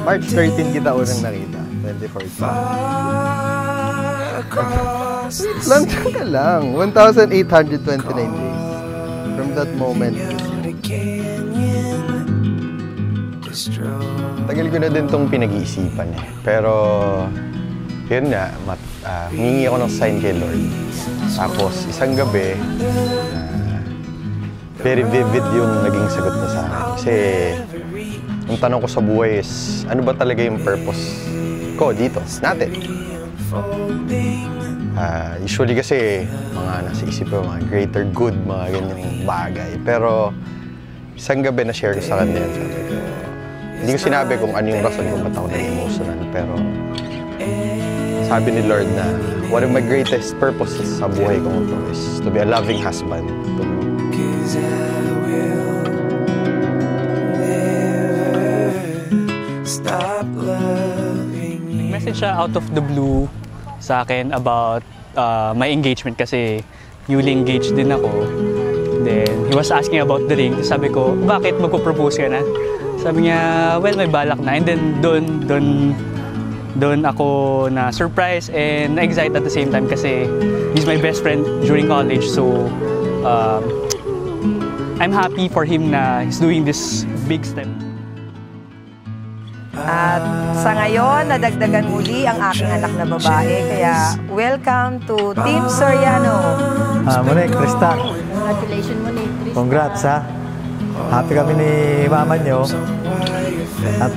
March 13 kita unang nakita, 2014. Landiyan ka lang, 1,829 days. From that moment. Tagal ko na din itong pinag-iisipan eh. Pero, yun nga, humingi ako ng sign kay Lord. Tapos, isang gabi, very vivid yung naging sagot niya sa akin. Kasi, yung tanong ko sa buhay is, ano ba talaga yung purpose ko dito, natin? Usually kasi, mga nasa isip ko, mga greater good, mga ganyang bagay. Pero, isang gabi na share ko sa kanya, sabi ko, hindi ko sinabi kung ano yung rason kung ba't ako nag-emotional, pero sabi ni Lord na one of my greatest purposes sa buhay kong ito is to be a loving husband to me. Message siya out of the blue sa akin about my engagement kasi newly engaged din ako. Then, he was asking about the ring. Sabi ko, bakit magpo-propose ka na? Sabi niya, well, may balak na. And then, doon ako na surprise and excited at the same time kasi he's my best friend during college. So, I'm happy for him na he's doing this big step. At sa ngayon, nadagdagan muli ang aking anak na babae. Kaya, welcome to Team Soriano. Monique, Tristan. Congratulations, Monique. Congrats, ha. Happy kami ni mama nyo. At,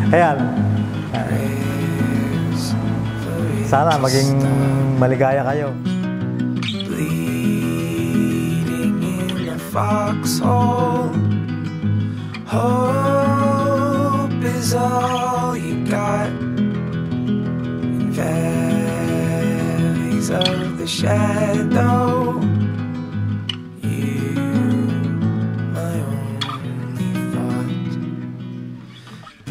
ayan. Sana maging maligaya kayo. Bleeding in a foxhole. Hope is all you got. In valleys of the shadow.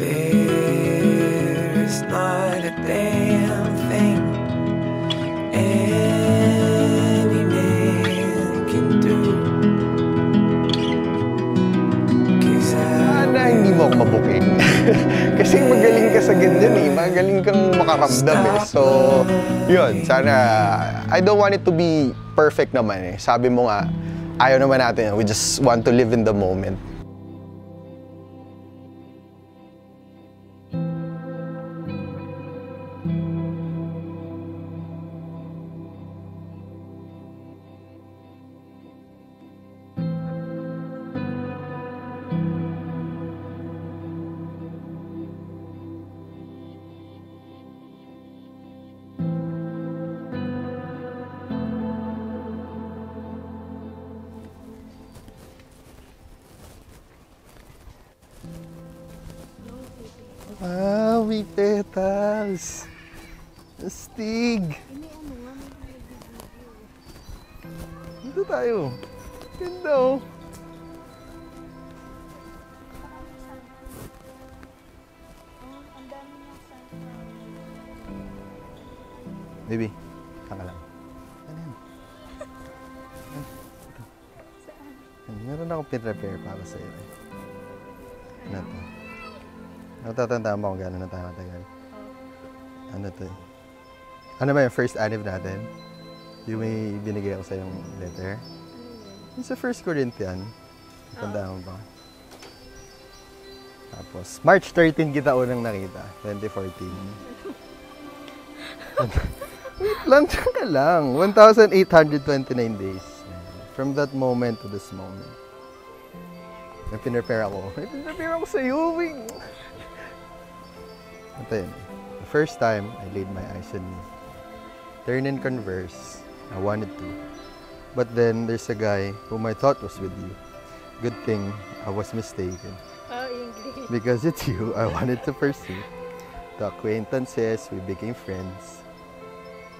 There's not a damn thing any man can do. Sana hindi mo ako mabuking. Kasi magaling ka sa ganyan eh. Magaling kang makaramdam eh. So, yun. Sana, I don't want it to be perfect naman eh. Sabi mo nga, ayaw naman natin. We just want to live in the moment. May petals. Astig. Dito tayo. Ganda oh. Baby, taka lang. Ano yan? Meron akong pin-repair para sa iyo. Ano to? Natatandaan mo kung gano'n na tayo matagal? Ano to? Ano ba yung first anniv natin? Yung may binigay ako sa yung letter? Yung sa 1 Corinthians. Natandaan mo ba? Tapos, March 13 kita unang nakita. 2014. Wait lang, ka lang. 1,829 days. From that moment to this moment. May pinrepare ako. May pinrepare ako sa'yo, Wing! Ito yun. The first time I laid my eyes on you. Turn and converse. I wanted to. But then, there's a guy whom I thought was with you. Good thing I was mistaken. Oh, English. Because it's you I wanted to pursue. The acquaintances, we became friends.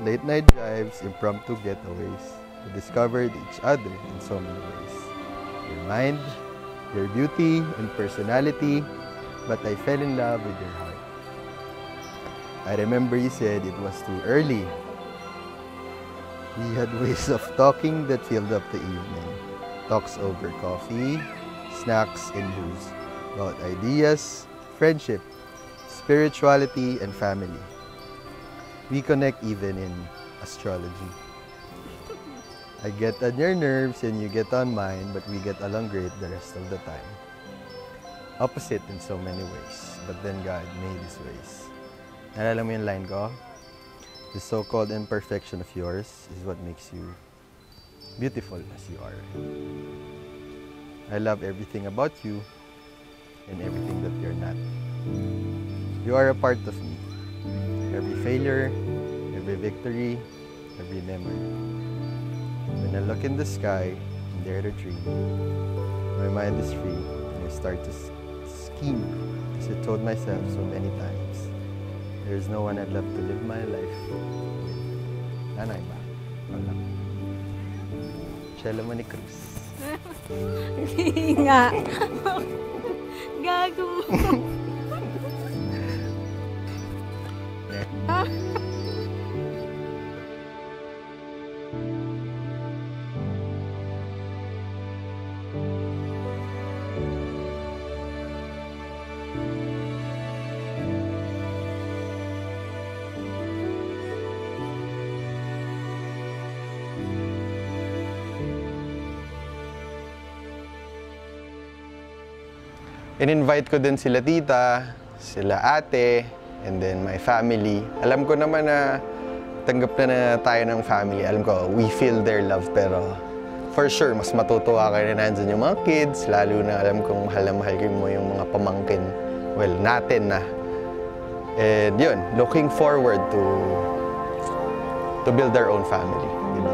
Late night drives, impromptu getaways. We discovered each other in so many ways. Your mind, your beauty, and personality. But I fell in love with your heart. I remember you said it was too early. We had ways of talking that filled up the evening. Talks over coffee, snacks, and booze. About ideas, friendship, spirituality, and family. We connect even in astrology. I get on your nerves and you get on mine, but we get along great the rest of the time. Opposite in so many ways, but then God made His ways. Naalala mo yung line ko? The so-called imperfection of yours is what makes you beautiful as you are. I love everything about you and everything that you're not. You are a part of me. Every failure, every victory, every memory. When I look in the sky and dare to dream, my mind is free and I start to scheme. As I told myself so many times, there is no one I'd love to live my life with. Nanay ba? Wala. Chela mo ni Cruz. Hindi nga. Gago mo. In-invite ko din sila tita, sila ate, and then my family. Alam ko naman na tanggap na tayo ng family. Alam ko, we feel their love, pero for sure, mas matutuwa kayo na nandyan yung mga kids, lalo na alam kong mahal na mahal mo yung mga pamangkin. Well, natin na. And yun, looking forward to build our own family. Really.